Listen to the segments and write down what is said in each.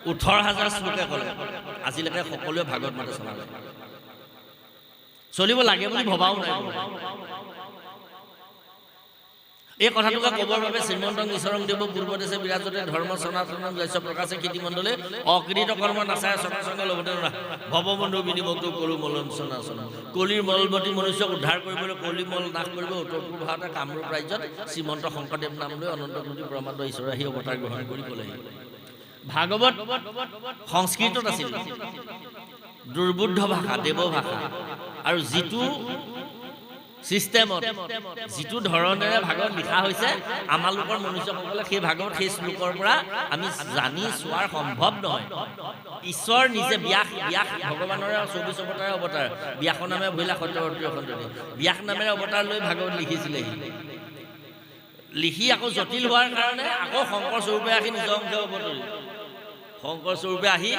18,000 শ্লোকে ক'লে আজিলৈকে সকলোৱে ভাগৱত মতে চলালে চলিব লাগে বুলি ভবাও নাই এই কথাটোকে ক'বৰ বাবে শ্ৰীমন্ত ঈশ্বৰং দেৱ পূৰ্বদেশে বিৰাজতে ধৰ্ম সনাতন যশ প্ৰকাশে কীৰ্তি মণ্ডলে অকৃত কৰ্ম নাচায় সৎসংগ লগতে ভৱবন্ধু বিনিমুক্ত কলু মলন সনাচন কলিৰ মলবতী মনুষ্যক উদ্ধাৰ কৰিবলৈ কলি মল নাশ কৰিব উত্তৰ পূব ভাৰতে কামৰূপ ৰাজ্যত শ্ৰীমন্ত শংকৰদেৱ নাম লৈ অনন্ত কোটি ব্ৰহ্মাণ্ড ঈশ্বৰ আহি অৱতাৰ গ্ৰহণ কৰি ক'লেহি ভাগৱত সংস্কৃতত আছিল দুৰ্বুদ্ধ ভাষা দেৱ ভাষা আৰু যিটো সিস্টেমত যিটো ধৰণেৰে ভাগৱত লিখা হৈছে আমালোকৰ মনুষ্যসকলে সেই ভাগৱত সেই শ্লোকৰ পৰা আমি জানি চোৱাৰ সম্ভৱ নহয় ঈশ্বৰ নিজে ব্যাস ভগৱানৰ 24 অৱতাৰৰ অৱতাৰ ব্যাসৰ নামে ভৈলা সত্যৱৰ্তী অখণ্ডনী ব্যাস নামেৰে অৱতাৰ লৈ ভাগৱত লিখিছিলেহি লিখি আকৌ জটিল হোৱাৰ কাৰণে আকৌ শংকৰ স্বৰূপে আহি নিজৰ অংশ অৱতৰিল শংকৰ স্বৰূপে আহি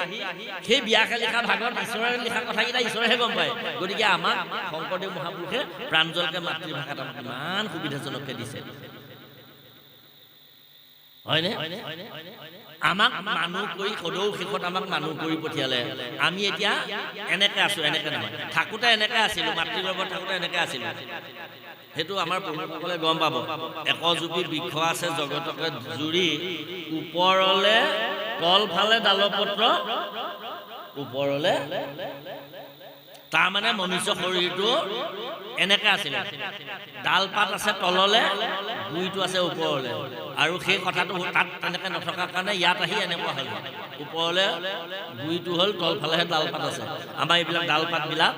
সেই ব্যাসে লিখা ভাগৱত ঈশ্বৰে লিখা কথাকেইটা ঈশ্বৰেহে গম পায় গতিকে আমাক শংকৰদেৱ মহাপুৰুষে প্ৰাঞ্জলকে মাতৃভাষাত আমাক ইমান সুবিধাজনককে দিছে হয়নে আমাক মানুহ কৰি সদৌ শেষত আমাক মানুহ কৰি পঠিয়ালে আমি এতিয়া এনেকে আছো এনেকে নহয় থাকোঁতে এনেকে আছিলো মাতৃগৰ্ভত থাকোঁতে এনেকে আছিলো সেইটো আমাৰ প্ৰভুসকলে গম পাব একজোপি বৃক্ষ আছে জগতকে জুৰি ওপৰলে তলফালে ডালপত্ৰ ওপৰলে তাৰমানে মনুষ্য শৰীৰটো এনেকে আছিলে ডালপাত আছে তললে গুৰিটো আছে ওপৰলে আৰু সেই কথাটো তাত তেনেকে নথকাৰ কাৰণে ইয়াত আহি এনেকুৱা হ'ল ওপৰলে গুৰিটো হ'ল তলফালেহে ডালপাত আছে আমাৰ এইবিলাক ডালপাতবিলাক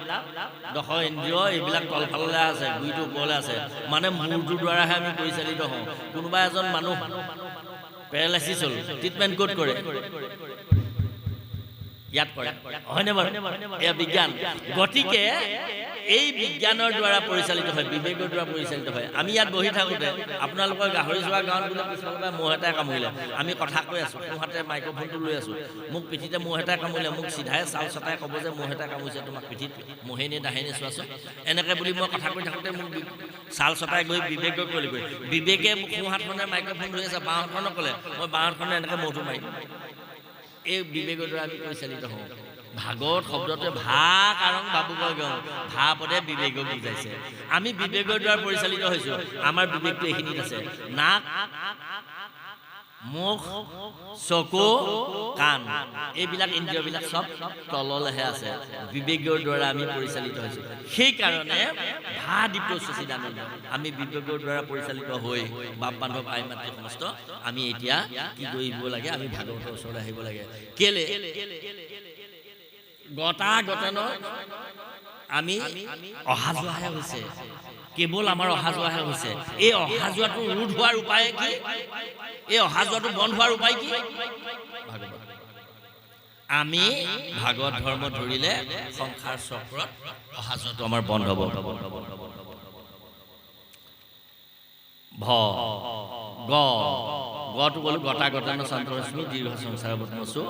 দশ ইন্দ্ৰিয় এইবিলাক তলফালে আছে গুৰিটো ওপৰলে আছে মানে মূৰটোৰ দ্বাৰাহে আমি পৰিচালিত হওঁ কোনোবা এজন মানুহ পেৰালাইচিছ হ'ল ট্ৰিটমেণ্ট ক'ত কৰে ইয়াত কৰে হয়নে বাৰু এয়া বিজ্ঞান গতিকে এই বিজ্ঞানৰ দ্বাৰা পৰিচালিত হয় বিবেকৰ দ্বাৰা পৰিচালিত হয় আমি ইয়াত বহি থাকোঁতে আপোনালোকৰ গাহৰি যোৱা গাঁৱত বোলে পিছফালে মহ এটাই কামুৰিলে আমি কথা কৈ আছোঁ সোঁহাতে মাইক্ৰফোনটো লৈ আছোঁ মোক পিঠিতে মহ এটাই কামুৰিলে মোক চিধাই চাল চটাই ক'ব যে মহ এটা কামুৰিছে তোমাক পিঠিত মহেনে দাহেনে চোৱাচোন এনেকৈ বুলি মই কথা কৈ থাকোঁতে মোক চাল চটাই গৈ বিবেকে ক'লে গৈ বিবেকে মোক সোঁহাতখনে মাইক্ৰফোন লৈ আছে বাঁহাতখনে ক'লে মই বাঁহাতখনে এনেকৈ মহটো মাৰিম এই বিবেকৰ দ্বাৰা আমি পৰিচালিত হওঁ ভাগৱত শব্দটোৱে ভা কাৰণ বাবুকৈ গওঁ ভা পদে বিবেকক বুজাইছে আমি বিবেকৰ দ্বাৰা পৰিচালিত হৈছোঁ আমাৰ বিবেকটো এইখিনিত আছে নাক মুখ চকু কাণ এইবিলাক ইন্দ্ৰিয়বিলাক চব তললেহে আছে বিবেকৰ দ্বাৰা আমি পৰিচালিত হৈছোঁ সেইকাৰণে ভা দীপ্ত সচিদানন্দ আমি বিবেকৰ দ্বাৰা পৰিচালিত হৈ বাপ বান্ধৱ আই মাতৃ সমস্ত আমি এতিয়া কি কৰিব লাগে আমি ভাগৱতৰ ওচৰলৈ আহিব লাগে কেলে গতাগতনৰ আমি অহা যোৱাহে হৈছে কেৱল আমাৰ অহা যোৱাহে হৈছে এই অহা যোৱাটো ৰোধ হোৱাৰ উপায় কি এই অহা যোৱাটো বন্ধ হোৱাৰ উপায় কি ভাগৱত আমি ভাগৱত ধৰ্ম ধৰিলে সংসাৰ চক্ৰত অহা যোৱাটো আমাৰ বন্ধ হ'ব ভ গ গটো গ'লো গতাগতন সন্তোষমি দীৰ্ঘ সংসাৰ বতমসু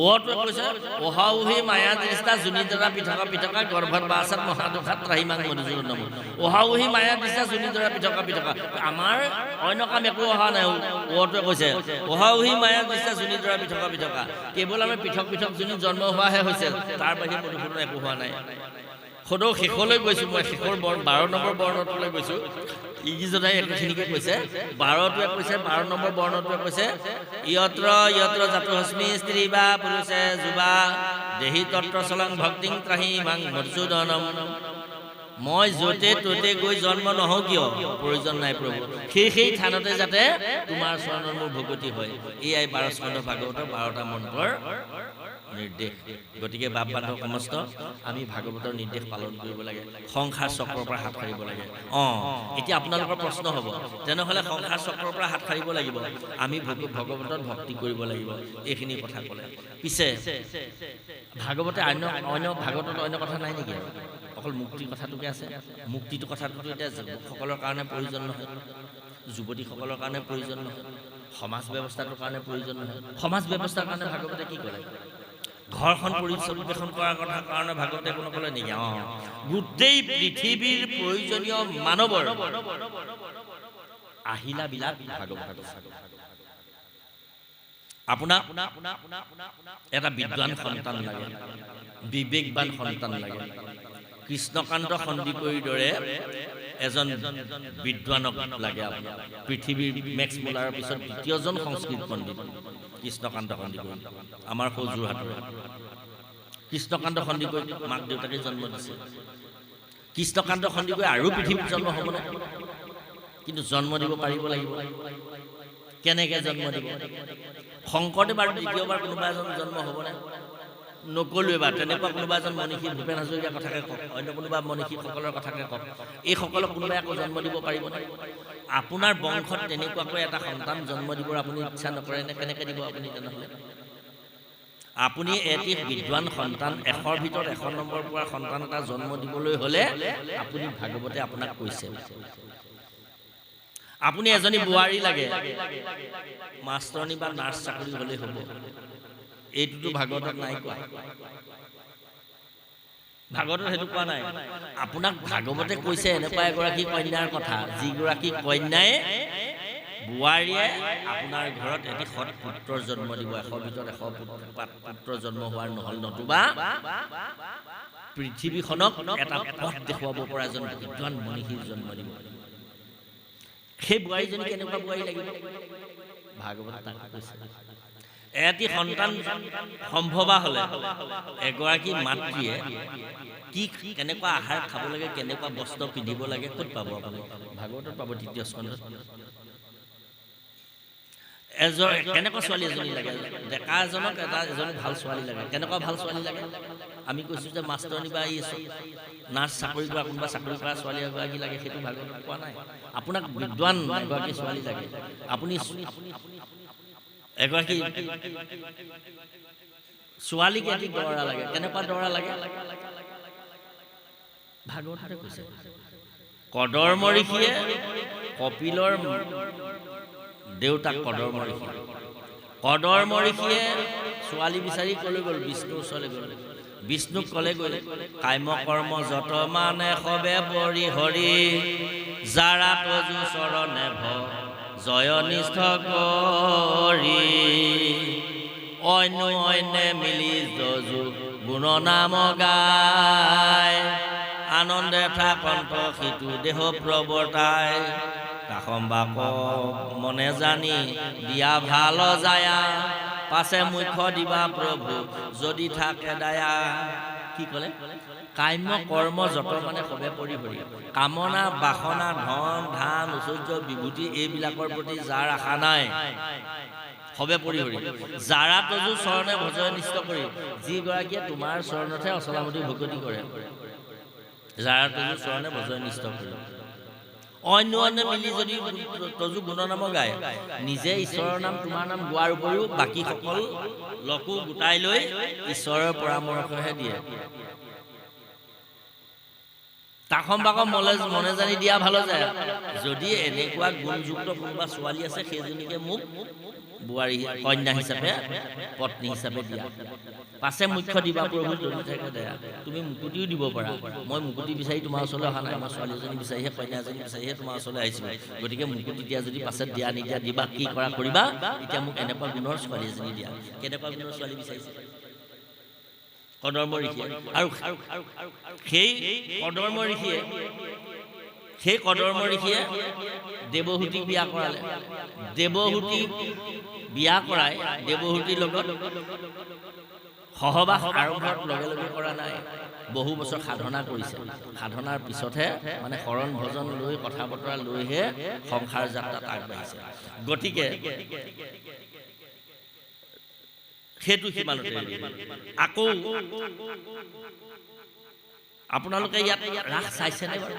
অটো কৈছে ওহাউহি মায়া দৃষ্টা জুনি দ্বাৰা পৃথক পৃথক গৰ্ভত বাসত মহাদুখাত ৰাহিমাং মধুজুৰ নম ওহাউহি মায়া দৃষ্টা জুনি দ্বাৰা পৃথক পৃথক আমাৰ অন্য কাম একো অহা নাই অটোৱে কৈছে ওহাউহি মায়া দৃষ্টা জুনি দ্বাৰা পৃথক পৃথক কেৱল আমি পৃথক পৃথক জুনি জন্ম হোৱাহে হৈছে তাৰ বাহিৰে মধুসূদন একো হোৱা নাই সদৌ শেষলৈ গৈছোঁ মই শেষৰ 12 নম্বৰ বৰ্ণটোলৈ গৈছোঁ ইগিজনাই এইখিনিকে কৈছে 12টোৱে কৈছে 12 নম্বৰ বৰ্ণটোৱে কৈছে ইয়ত্ৰ ইয়ত্ৰ জাতহস্মি স্ত্ৰী বা পুৰুষে যুৱা দেহি তত্ৰ চলং ভক্তিং ত্ৰাহি মাং মধুসূদনম মই য'তে ত'তে গৈ জন্ম নহওঁ কিয় প্ৰয়োজন নাই প্ৰভু সেই থানতে যাতে তোমাৰ চৰণৰ মোৰ ভগতি হয় এয়াই 12 স্কন্ধ ভাগৱতৰ 12টা মন্ত্ৰৰ নিৰ্দেশ গতিকে বাপ বান্ধৱ সমস্ত আমি ভাগৱতৰ নিৰ্দেশ পালন কৰিব লাগে সংসাৰ চক্ৰৰ পৰা হাত সাৰিব লাগে এতিয়া আপোনালোকৰ প্ৰশ্ন হ'ব তেনেহ'লে সংসাৰ চক্ৰৰ পৰা হাত সাৰিব লাগিব আমি ভগৱতত ভক্তি কৰিব লাগিব এইখিনি কথা ক'লে পিছে ভাগৱতে অন্য ভাগৱতত অন্য কথা নাই নেকি অকল মুক্তিৰ কথাটোকে আছে মুক্তিটো কথাটো এতিয়া যুৱকসকলৰ কাৰণে প্ৰয়োজন নহয় যুৱতীসকলৰ কাৰণে প্ৰয়োজন নহয় সমাজ ব্যৱস্থাটোৰ কাৰণে প্ৰয়োজন নহয় সমাজ ব্যৱস্থাৰ কাৰণে ভাগৱতে কি ক'লে ঘৰখন পৰিবেশন কৰাৰ কথা কাৰণে ভাগৱতে কোনো ক'লে নেকি গোটেই পৃথিৱীৰ প্ৰয়োজনীয় মানৱৰ আহিলাবিলাক ভাগৱত আপোনাক এটা বিদ্বান সন্তান লাগে, বিবেকবান সন্তান লাগে। কৃষ্ণকান্ত সন্দিকৈৰ দৰে এজন বিদ্বানক লাগে আপোনাক। পৃথিৱীৰ মেক্স মুলাৰৰ পিছত দ্বিতীয়জন সংস্কৃত পণ্ডিত কৃষ্ণকান্ত সন্দিকৈ, আমাৰ সৌ যোৰহাটৰ। কৃষ্ণকান্ত সন্দিকৈ মাক দেউতাকে জন্ম দিছে। কৃষ্ণকান্ত সন্দিকৈ আৰু পৃথিৱীত জন্ম হ'বনে? কিন্তু জন্ম দিব পাৰিব লাগিব। কেনেকৈ জন্ম দিব? শংকৰদেৱ আৰু দ্বিতীয়বাৰ কোনোবা এজন জন্ম হ'বনে? নকলোৱে বা তেনেকুৱা কোনোবা এজন মনীষী, ভূপেন হাজৰিকাৰ কথাকে কওক, অন্য কোনোবা মনীষীসকলৰ কথাকে কওক, এইসকলক কোনোবাই আকৌ জন্ম দিব পাৰিবনে? আপোনাৰ বংশত তেনেকুৱাকৈ এটা সন্তান জন্ম দিবৰ আপুনি ইচ্ছা নকৰে নে? কেনেকৈ দিব আপুনি তেনেহ'লে? আপুনি এটি বিদ্বান সন্তান, 100ৰ ভিতৰত 100 নম্বৰ পোৱা সন্তান এটা জন্ম দিবলৈ হ'লে আপুনি ভাগৱতে আপোনাক কৈছে, আপুনি এজনী বোৱাৰী লাগে, মাষ্টৰণী বা নাৰ্ছ চাকৰি হ'লেই হ'ব। এইটোতো ভাগৱতত নাই কোৱা। ভাগৱতত সেইটো কোৱা নাই। আপোনাক ভাগৱতে কৈছে এনেকুৱা এগৰাকী কন্যাৰ কথা, যিগৰাকী কন্যাই বোৱাৰীয়ে আপোনাৰ ঘৰত এটি সৎ পুত্ৰৰ জন্ম দিব। 100ৰ ভিতৰত 100 পুত্ৰ জন্ম হোৱাৰ নহ'ল, নতুবা পৃথিৱীখনক এটা পথ দেখুৱাব পৰা এজন বিদ্বান মনীষীৰ জন্ম দিব। সেই বোৱাৰীজনী কেনেকুৱা বোৱাৰী লাগিব? ভাগৱতে তাক কৈছে। এটি সন্তান সম্ভৱা হ'লে এগৰাকী মাতৃয়ে কি কেনেকুৱা আহাৰ খাব লাগে, কেনেকুৱা বস্ত্ৰ পিন্ধিব লাগে ক'ত পাব আপুনি? ভাগৱতত পাব, 3য় স্কন্ধত। কেনেকুৱা ছোৱালী এজনী লাগে? ডেকা এজনক এজনী ভাল ছোৱালী লাগে। কেনেকুৱা ভাল ছোৱালী লাগে? আমি কৈছোঁ যে মাষ্টৰণী বা নাৰ্ছ চাকৰি কৰা, কোনোবা চাকৰি কৰা ছোৱালী এগৰাকী লাগে, সেইটো ভাগৱতত কোৱা নাই। আপোনাক বিদ্বান এগৰাকী ছোৱালী লাগে। আপুনি এগৰাকী ছোৱালীক এটি দৰা লাগে। কেনেকুৱা দৰা লাগে? ভাগৱততে কৈছে। কদৰ্ম ঋষিয়ে কপিলৰ দেউতাক কদৰ্ম ঋষি, কদৰ্ম ঋষিয়ে ছোৱালী বিচাৰি ক'লৈ গ'ল? বিষ্ণুৰ ওচৰলৈ গ'ল। বিষ্ণুক ক'লে গ'ল, কাম্য কৰ্ম যত মানে সবে পৰি হৰি, যাৰা তজু চৰণে ভ জয় নিষ্ঠ কৰি, অন্যে মিলি যজু গুণ নাম গায়, আনন্দে থা কণ্ঠ সিটো দেহ প্ৰৱৰ্তাই, কাষম বাক মনে জানি দিয়া ভাল যায়া, পাছে মুখ্য দিবা প্ৰভু যদি থাকে দায়া। কি ক'লে? কাম্য কৰ্ম যত মানে সবে পৰি হৰি। কামনা, বাসনা, ধন, ধান, ঐশ্বৰ্য, বিভূতি এইবিলাকৰ প্ৰতি যাৰ আশা নাই, সবে পৰি হৰি। যাৰা তজু চৰণে ভজয় নিষ্ঠ কৰি, যিগৰাকীয়ে তোমাৰ চৰণতহে অচলামতি ভকতি কৰে, যাৰা তজু চৰণে ভজয় নিষ্ঠ কৰি। অন্যে মিলি যদি তজু গুণ নাম গায়, নিজে ঈশ্বৰৰ নাম, তোমাৰ নাম গোৱাৰ উপৰিও বাকীসকল লোকো গোটাই লৈ ঈশ্বৰৰ পৰামৰ্শহে দিয়ে। কাষম বাকম মনে জানি দিয়া ভাল যায়। যদি এনেকুৱা গুণযুক্ত কোনোবা ছোৱালী আছে, সেইজনীকে মোক বোৱাৰী কন্যা হিচাপে, পত্নী হিচাপে দিয়া। পাছে মুখ্য দিবা প্ৰভু যদি থাকে দয়া। তুমি মুকুতিও দিব পাৰা। মই মুকুতি বিচাৰি তোমাৰ ওচৰলৈ অহা নাই, মই ছোৱালী এজনী বিচাৰিহে, কন্যা এজনী বিচাৰিহে তোমাৰ ওচৰলৈ আহিছিলোঁ। গতিকে মুকুতি দিয়া যদি পাছত দিয়া নিদিয়া দিবা, কি কৰা কৰিবা, এতিয়া মোক এনেকুৱা গুণৰ ছোৱালী এজনী দিয়া। কেনেকুৱা গুণৰ ছোৱালী বিচাৰিছে? কদৰ্ম ঋষিয়ে। আৰু সেই কদৰ্ম ঋষিয়ে দেৱহূতিক বিয়া কৰালে। দেৱহূতিক বিয়া কৰাই দেৱহূতিৰ লগত সহবাস আৰম্ভত লগে লগে কৰা নাই, বহু বছৰ সাধনা কৰিছে। সাধনাৰ পিছতহে মানে শৰণ ভজন লৈ, কথা বতৰা লৈহে সংসাৰ যাত্ৰাত আগবাঢ়িছে। গতিকে সেইটো সিমানতে। আকৌ আপোনালোকে ইয়াত ৰাস চাইছেনে বাৰু?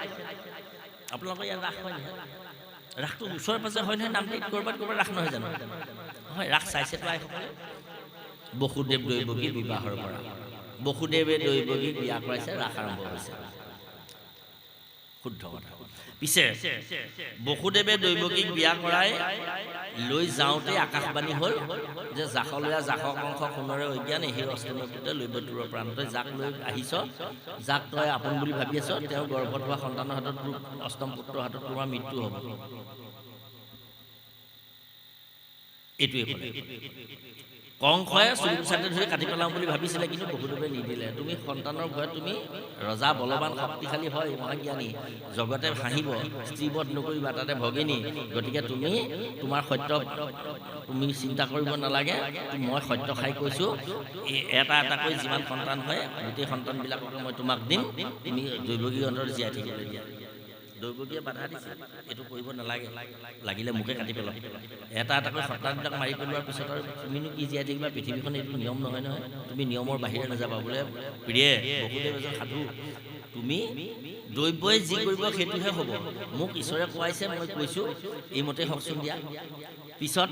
আপোনালোকৰ ইয়াত ৰাস হয় নহয়? ৰাসটো ওচৰে পাজৰে হয় নহয়, নামটিত ক'ৰবাত ৰাস নহয় জানো? হয়, ৰাস চাইছেতো আইসকলে। বসুদেৱ দৈৱকীৰ বিবাহৰ পৰা বসুদেৱে দৈৱকীক বিয়া কৰাইছে, ৰাস আৰম্ভ হৈছে। শুদ্ধ কথা। পিছে বসুদেৱে দৈৱকীক বিয়া কৰাই লৈ যাওঁতে আকাশবাণী হ'ল যে জাকলৈয়া জাকক অংশ সোণৰে অজ্ঞান, এই অষ্টমীতে লৈবতূৰৰ প্ৰান্তই যাক লৈ আহিছ, যাক তই আপোন বুলি ভাবি আছ, তেওঁ গৰ্ভত হোৱা সন্তানৰ হাতত, অষ্টম পুত্ৰৰ হাতত তোমাৰ মৃত্যু হ'ব। এইটোৱে ক'লে। কংসই চুলিকোছাতে ধৰি কাটি পেলাওঁ বুলি ভাবিছিলে, কিন্তু বসুদেৱে নিদিলে। তুমি সন্তানৰ ভয়ত তুমি ৰজা বলৱান শক্তিশালী হয়, মহাজ্ঞানী, জগতে হাঁহিব, স্ত্ৰীবধ নকৰিবা, তাতে ভগিনী, গতিকে তুমি তোমাৰ সত্য তুমি চিন্তা কৰিব নালাগে, মই সত্য খাই কৈছোঁ, এটা এটাকৈ যিমান সন্তান হয় গোটেই সন্তানবিলাকক মই তোমাক দিম, তুমি দৈৱকীৰ অন্তৰত জীয়াই থাকিবলৈ দিয়া। দৈৱকীয়ে বাধা দিছে, এইটো কৰিব নালাগে, লাগিলে মোকে কাটি পেলাম। এটা এটাকৈ সন্তানবিলাক মাৰি পেলোৱাৰ পিছত আৰু তুমিনো কি জীয়াই থাকিবা, পৃথিৱীখন এইটো নিয়ম নহয় নহয়, তুমি নিয়মৰ বাহিৰে নাযাবা। বোলে প্ৰিয়ে, বসুদেৱ এজন সাধু, তুমি দৈৱই যি কৰিব সেইটোহে হ'ব, মোক ঈশ্বৰে কোৱাইছে, মই কৈছোঁ, এইমতে হওকচোন দিয়া। পিছত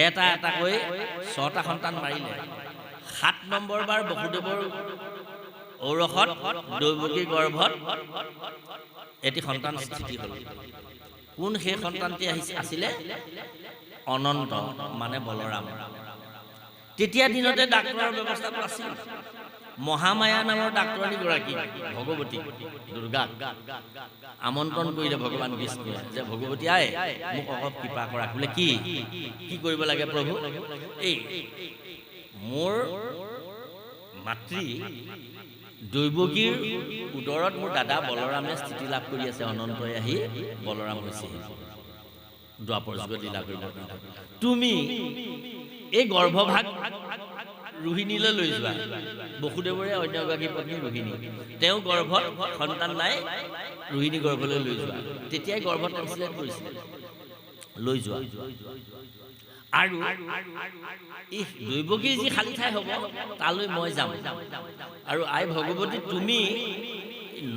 এটা এটাকৈ 6টা সন্তান মাৰিলে। 7 নম্বৰ বাৰ বসুদেৱৰ ঔৰসত দৈৱকীৰ গৰ্ভত এটি সন্তান স্থিতি হ'ল। কোন সেই সন্তানটি আছিলে? অনন্ত, মানে বলৰাম। তেতিয়া দিনতে ডাক্তৰৰ ব্যৱস্থাটো আছিল। মহামায়া নামৰ ডাক্তৰণীগৰাকী ভগৱতী দুৰ্গাক আমন্ত্ৰণ কৰিলে ভগৱান বিষ্ণুৱে, যে ভগৱতী আই, মোক অলপ কৃপা কৰা। বোলে কি কৰিব লাগে প্ৰভু? এই মোৰ মাতৃ দৈৱকীৰ উদৰত মোৰ দাদা বলৰামে স্থিতি লাভ কৰি আছে, অনন্তই আহি বলৰাম হৈছে, দ্বাপৰ যুগত লীলা কৰিব। তুমি এই গৰ্ভভাগ ৰোহিণীলৈ লৈ যোৱা। বসুদেৱৰে অন্য এগৰাকী পত্নী ৰোহিণী, তেওঁ গৰ্ভত সন্তান নাই, ৰোহিণী গৰ্ভলৈ লৈ যোৱা। তেতিয়াই গৰ্ভত ট্ৰেন্সলেট কৰিছিলে, লৈ যোৱা। আৰু এই দৈৱকীৰ যি খালী ঠাই হ'ব তালৈ মই যাম। আৰু আই ভগৱতী, তুমি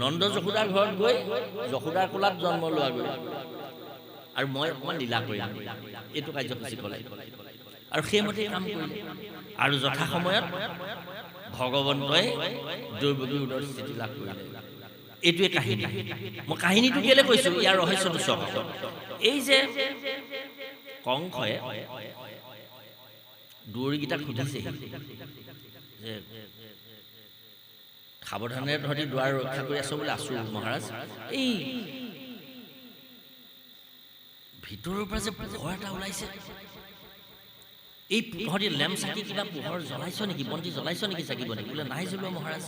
নন্দ যশোদাৰ ঘৰত গৈ যশোদাৰ কোলাত জন্ম লোৱাগৈ, আৰু মই অকণমান লীলা কৰিম। এইটো কাৰ্যসূচী ক'লে, আৰু সেইমতে কাম কৰিলে। আৰু যথা সময়ত ভগৱন্তই দৈৱকীৰ উদৰত স্থিতি লাভ কৰিলে। এইটোৱে কাহিনী। মই কাহিনীটো কেলৈ কৈছোঁ, ইয়াৰ ৰহস্যটো চাওক। এই যে কংসই দুৱৰীকেইটাক সুধিছে যে সাৱধানে তহঁতি দুৱাৰ ৰক্ষা কৰি আছ বোলে। আছোঁ মহাৰাজ। এই ভিতৰৰ পৰা যে পোহৰ এটা ওলাইছে, এই তহঁতি লেম্প চাকি কিবা পোহৰ জ্বলাইছ নেকি, বন্তি জ্বলাইছ নেকি, চাকিব নেকি? বোলে নাই জ্বলোৱা মহাৰাজ,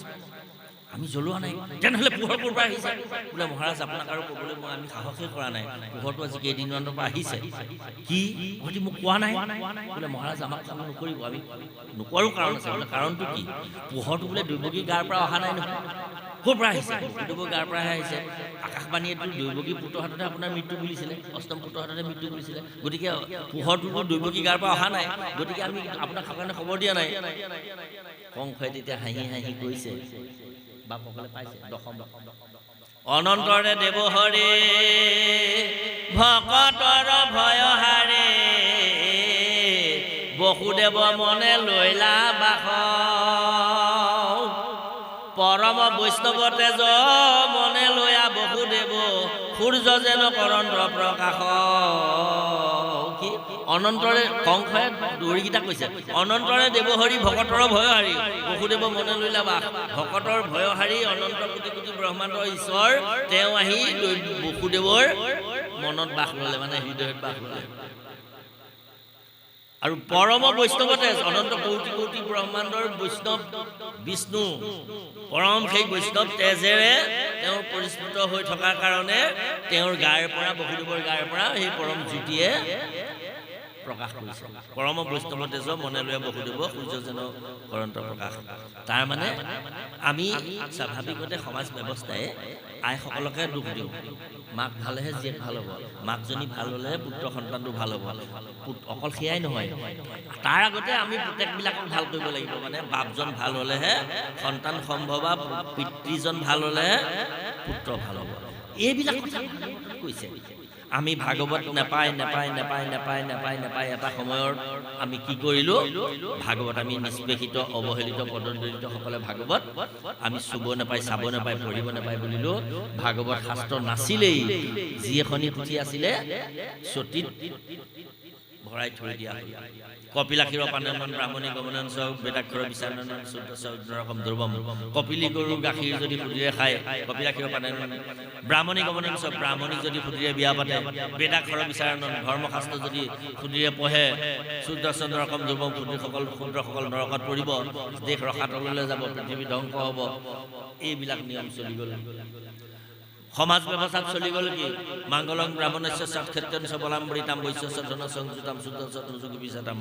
আমি জ্বলোৱা নাই। তেনেহ'লে পোহৰ ক'ৰ পৰা আহিছে? বোলে মহাৰাজ, আপোনাক আৰু ক'বলৈ আমি সাহসেই কৰা নাই, পোহৰটো আজি কেইদিনমানৰ পৰা আহিছে। কি তহঁতি মোক কোৱা নাই? বোলে মহাৰাজ, আমাক কাম নকৰিব, আমি নকৰোঁ, কাৰণ আছে। বোলে কাৰণটো কি? পোহৰটো বোলে দৈৱকীৰ গাৰ পৰা অহা নাই নহয়। ক'ৰ পৰা আহিছে? বসুদেৱৰ গাৰ পৰাহে আহিছে। আকাশবাণীয়েতো দৈৱকীৰ পুত্ৰৰ হাততে আপোনাৰ মৃত্যু বুলিছিলে, অষ্টম পুত্ৰৰ হাততে মৃত্যু বুলিছিলে। গতিকে পোহৰটোতো দৈৱকীৰ গাৰ পৰা অহা নাই, গতিকে আমি আপোনাক কাৰণে খবৰ দিয়া নাই। কংসই তেতিয়া হাঁহি হাঁহি কৈছে, বাপসকলে পাইছে, দশম অনন্তৰে দেৱহৰে ভকতৰ ভয়হাৰে, বসুদেৱ মনে লৈলা বাস, পৰম বৈষ্ণৱ তেজ মনে লয়া বসুদেৱ, সূৰ্য যেন কৰন্ত প্ৰকাশ। কি অনন্তৰে কংসই দৌৰিকেইটা কৈছে, অনন্তৰে দেৱহৰি ভকতৰ ভয়হাৰী, বসুদেৱ মনে লৈলা বাস। ভকতৰ ভয়হাৰী অনন্ত কোটি কোটি ব্ৰহ্মাণ্ডৰ ঈশ্বৰ, তেওঁ আহি বসুদেৱৰ মনত বাস ল'লে, মানে হৃদয়ত বাস ল'লে। আৰু পৰম বৈষ্ণৱ তেজ, অনন্ত কোটি কোটি ব্ৰহ্মাণ্ডৰ বৈষ্ণৱ বিষ্ণু, পৰম সেই বৈষ্ণৱ তেজেৰে তেওঁ পৰিস্ফুট হৈ থকাৰ কাৰণে তেওঁৰ গাৰ পৰা, বসুদেৱৰ গাৰ পৰা সেই পৰম জ্যোতিয়ে প্ৰকাশ কৰিছে। পৰম বৈষ্ণৱ তেজ মনে লৈ বসুদেৱ, সূৰ্য যেন কৰন্ত প্ৰকাশ। তাৰমানে আমি স্বাভাৱিকতে সমাজ ব্যৱস্থাই আইসকলকে দুখ দিওঁ, মাক ভালেহে জীয়েক ভাল হ'ব, মাকজনী ভাল হ'লেহে পুত্ৰ সন্তানটো ভাল হ'ব। অকল সেয়াই নহয়, তাৰ আগতে আমি পুতেকবিলাকক ভাল কৰিব লাগিব। মানে বাপজন ভাল হ'লেহে সন্তান সম্ভৱ, পিতৃজন ভাল হ'লেহে পুত্ৰ ভাল হ'ব। এইবিলাক কথা কৈছে। আমি ভাগৱত নেপায় এটা সময়ত আমি কি কৰিলোঁ, ভাগৱত আমি নিষ্পেষিত অৱহেলিত পদদলিতসকলে ভাগৱত আমি চুব নাপায়, চাব নাপায়, পঢ়িব নাপায় বুলিলোঁ। ভাগৱত শাস্ত্ৰ নাছিলেই, যি এখনি পুথি আছিলে চতীত ভৰাই থৈ দিয়া হ'ল। কপিলাক্ষীৰ পানেনন ব্ৰাহ্মণী গমনন চ বেদাক্ষৰ বিচাৰণন শুদ্ধ ৰকম ধ্ৰুৱম কপিলী গৰু গাখীৰ যদি সুধিৰে খায় কপিলাক্ষীৰ পানেনন ব্ৰাহ্মণী গমনন চ ব্ৰাহ্মণী যদি সুধিৰে বিয়া পাতে বেদাক্ষৰ বিচাৰণন ধৰ্মশাস্ত্ৰ যদি সুধিৰে পঢ়ে শুদ্ধ ৰকম ধ্ৰুৱম শূদ্ৰসকল নৰকত পৰিব দেশ ৰসাতললৈ যাব পৃথিৱী ধ্বংস হ'ব এইবিলাক নিয়ম চলি গ'ল সমাজ ব্যৱস্থাত চলি গ'ল কি মংগলং ব্ৰাহ্মণস্য সৎক্ষেত্ৰং সবলাম্বৰিতাম বৈশ্যস্য ধন সংযুতাম শুদ্ধ সৎযোগী বিচাতাম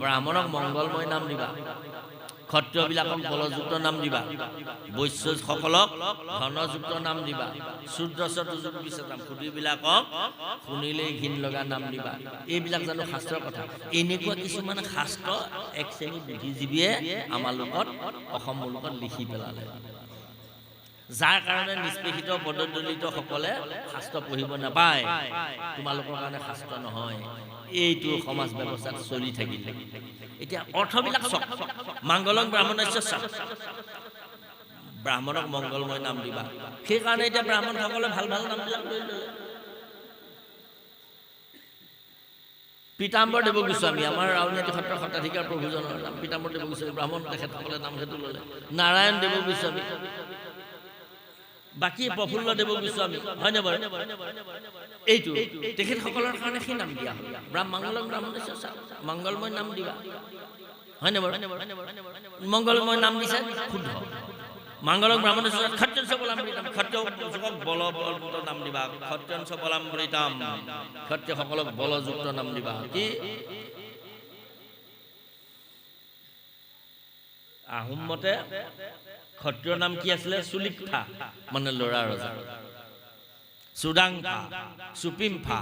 ব্ৰাহ্মণক মংগলময় নাম দিবা ক্ষত্ৰিয়বিলাকক বলযুক্ত নাম দিবা বৈশ্যসকলক ধনযুক্ত নাম দিবা শুদ্ধ সৎযোগী বিচাতাম সুধীবিলাকক শুনিলেই ঘিণ লগা নাম দিবা এইবিলাক জানো শাস্ত্ৰৰ কথা এনেকুৱা কিছুমান শাস্ত্ৰ এক শ্ৰেণী বুদ্ধিজীৱীয়ে আমাৰ লগত অসম মুলুকত লিখি পেলালে যাৰ কাৰণে নিষ্পেষিত পদদলিতসকলে শাস্ত্ৰ পঢ়িব নাপায় তোমালোকৰ কাৰণে শাস্ত্ৰ নহয় এইটো সমাজ ব্যৱস্থাত চলি থাকিলে এতিয়া অৰ্থবিলাক চক মংগলং ব্ৰাহ্মণস্য ব্ৰাহ্মণক মংগলময় নাম দিবা সেইকাৰণে এতিয়া ব্ৰাহ্মণসকলে ভাল ভাল নামবিলাক লৈ ল'লে পীতাম্বৰ দেৱ গোস্বামী আমাৰ আউনীআটী সত্ৰৰ সত্ৰাধিকাৰ প্ৰভুজনৰ নাম পীতাম্বৰ দেৱ গোস্বামী ব্ৰাহ্মণ তেখেতসকলে নাম সেইটো ল'লে নাৰায়ণ দেৱ গোস্বামী বাকী প্ৰফুল্ল দেৱ গোস্বামী হয়নে বাৰু এইটো তেখেতসকলৰ কাৰণে সেই নাম দিয়া হ'ল মংগলং ব্ৰাহ্মণস্য মংগলময় নাম দিবা হয়নে বাৰু মংগলময় নাম দিছে শুদ্ধ মংগলং ব্ৰাহ্মণস্য ক্ষত্ৰিয়ং সবলাম্বৰিতাম ক্ষত্ৰিয়ক বলযুক্ত নাম দিবা ক্ষত্ৰিয়ং সবলাম্বৰিতাম ক্ষত্ৰিয়সকলক বলযুক্ত নাম দিবা কি আহোম মতে ক্ষত্ৰিয়ৰ নাম কি আছিলে চুলিকফা মানে ল'ৰা ৰজা চুডাংফা চুপিমফা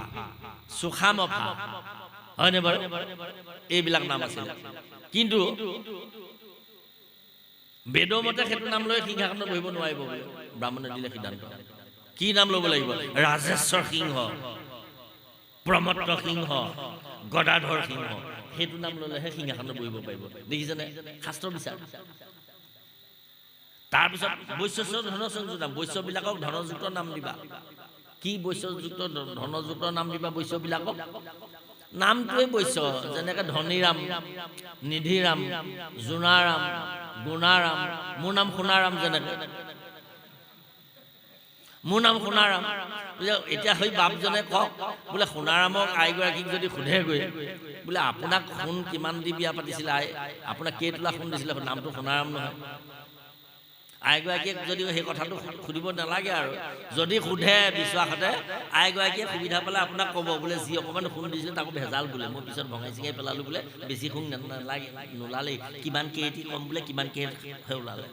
সুখামফা হয়নে বাৰু এইবিলাক নাম আছিলে কিন্তু বেদৰ মতে সেইটো নাম লৈ সিংহাসনত বহিব নোৱাৰিব বুলি ব্ৰাহ্মণে দিলে সিদ্ধান্ত কি নাম ল'ব লাগিব ৰাজেশ্বৰ সিংহ প্ৰমত্ত সিংহ গদাধৰ সিংহ সেইটো নাম ল'লেহে সিংহাসনত বহিব পাৰিব দেখিছেনে শাস্ত্ৰ বিচাৰ তাৰপিছত বৈশ্যস্য ধন সংযুতাম বৈশ্যবিলাকক ধনযুক্ত নাম দিবা কি বৈশ্যযুক্ত ধনযুক্ত নাম দিবা বৈশ্যবিলাকক নামটোৱে বৈশ্য যেনেকৈ ধনীৰাম নিধিৰাম জোনাৰাম গুণাৰাম মোৰ নাম সোণাৰাম যেনেকৈ মোৰ নাম সোণাৰাম এতিয়া সেই বাপজনে কওক বোলে সোণাৰামক আইগৰাকীক যদি সোধেগৈ বোলে আপোনাক সোণ কিমান দি বিয়া পাতিছিলে আই আপোনাক কেইতোলা সোণ দিছিলে নামটো সোণাৰাম নহয় আইগৰাকীয়ে যদি সেই কথাটো সুধিব নালাগে আৰু যদি সোধে বিশ্বাসতে আইগৰাকীয়ে সুবিধা পালে আপোনাক ক'ব বোলে যি অকণমান সোণ দিছিলে তাকো ভেজাল বোলে মই পিছত ভঙাই চিঙাই পেলালোঁ বোলে বেছি সোণ নালাগে নোলালেই কিমান কেইটি কম বোলে কিমান কেইহে ওলালে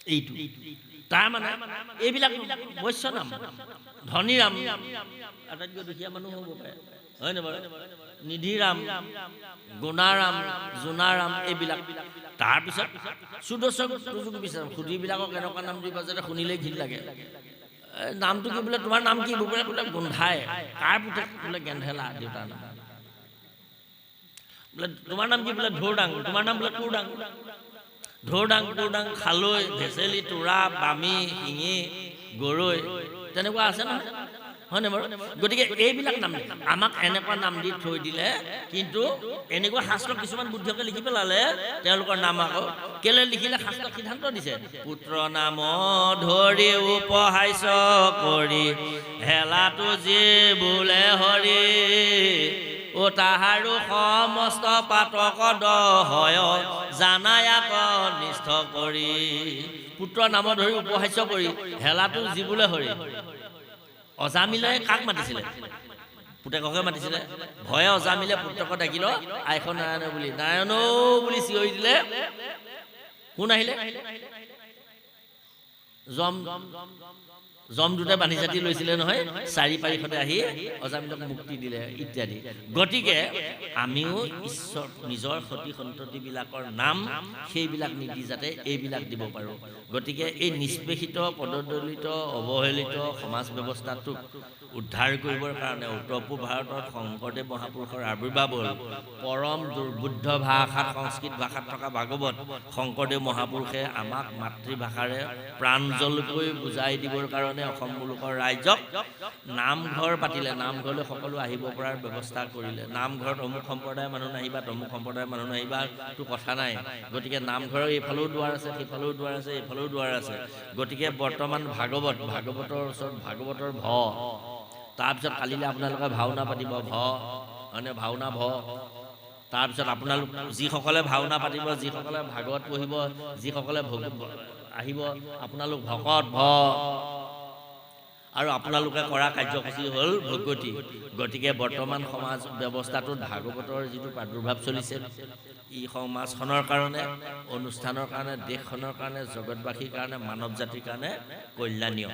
এইটো তাৰমানে এইবিলাক বৈশ্য নাম ধনীৰাম আটাইতকৈ দুখীয়া মানুহ হ'ব পাৰে হয়নে বাৰু নিধিৰাম গুণাৰাম জোনাৰাম এইবিলাক তাৰপিছত সুদৰ্শন বিচাৰাম সুধীবিলাকক এনেকুৱা নাম দিবা যাতে শুনিলেই ঘিণ লাগে নামটো কি বোলে তোমাৰ নাম কি বোলে বোলে গোন্ধাই কাৰ পুতেক বোলে গেন্ধেলা দেউতাৰ নাম বোলে তোমাৰ নাম কি বোলে ধৌৰদাং তোমাৰ নাম বোলে কোৰদাং ধৌৰদাং কোৰদাং খালৈ ভেচেলি তোৰা বামী শিঙি গৰৈ তেনেকুৱা আছে নহয় হয়নে বাৰু গতিকে এইবিলাক নাম আমাক এনেকুৱা নাম দি থৈ দিলে কিন্তু এনেকুৱা শাস্ত্ৰ কিছুমান বুদ্ধিয়কে লিখি পেলালে তেওঁলোকৰ নাম আকৌ কেলে লিখিলে শাস্ত্ৰ সিদ্ধান্ত দিছে পুত্ৰ নাম ধৰি উপহাস্য কৰি হেলাটো যি বোলে হৰি ও তাহাৰো সমস্ত পাতক দহয় জানায়াক নিষ্ঠ কৰি পুত্ৰ নাম ধৰি উপহাস্য কৰি হেলাটো যি বোলে হৰি অজামিলে কাক মাতিছিলে পুতেককে মাতিছিলে ভয়ে অজামিলে পুত্ৰক ডাকিল আইখন নাৰায়ণ বুলি নাৰায়ণ বুলি চিঞৰি দিলে কোন আহিলে জমদূতে বান্ধি জাতি লৈছিলে নহয় চাৰি পাৰিখতে আহি অজামিলক মুক্তি দিলে ইত্যাদি গতিকে আমিও ঈশ্বৰ নিজৰ সতী সন্ততিবিলাকৰ নাম সেইবিলাক নিদি যাতে এইবিলাক দিব পাৰোঁ গতিকে এই নিষ্পেষিত পদদলিত অৱহেলিত সমাজ ব্যৱস্থাটোক উদ্ধাৰ কৰিবৰ কাৰণে উত্তৰ পূব ভাৰতত শংকৰদেৱ মহাপুৰুষৰ আৱিৰ্ভাৱ হ'ল পৰম দুৰ্বুদ্ধ ভাষাত সংস্কৃত ভাষাত থকা ভাগৱত শংকৰদেৱ মহাপুৰুষে আমাক মাতৃভাষাৰে প্ৰাঞ্জলকৈ বুজাই দিবৰ কাৰণে কাৰণে অসম মুলুকৰ ৰাইজক নামঘৰ পাতিলে, নামঘৰলৈ সকলো আহিব পৰাৰ ব্যৱস্থা কৰিলে। নামঘৰত অমুক সম্প্ৰদায়ৰ মানুহ নাহিবা, তমুক সম্প্ৰদায়ৰ মানুহ নাহিবা তো কথা নাই। গতিকে নামঘৰৰ এইফালেও দুৱাৰ আছে, সেইফালেও দুৱাৰ আছে, এইফালেও দুৱাৰ আছে। গতিকে বৰ্তমান ভাগৱতৰ ওচৰত ভাগৱতৰ তাৰপিছত কালিলৈ আপোনালোকে ভাওনা পাতিব মানে ভাওনা তাৰপিছত আপোনালোক যিসকলে ভাওনা পাতিব, যিসকলে ভাগৱত পঢ়িব, যিসকলে আহিব, আপোনালোক ভকত আৰু আপোনালোকে কৰা কাৰ্যসূচী হ'ল ভগৱতী। গতিকে বৰ্তমান সমাজ ব্যৱস্থাটোত ভাগৱতৰ যিটো প্ৰাদুৰ্ভাৱ চলিছে, ই সমাজখনৰ কাৰণে, অনুষ্ঠানৰ কাৰণে, দেশখনৰ কাৰণে, জগতবাসীৰ কাৰণে, মানৱ জাতিৰ কাৰণে কল্যাণীয়।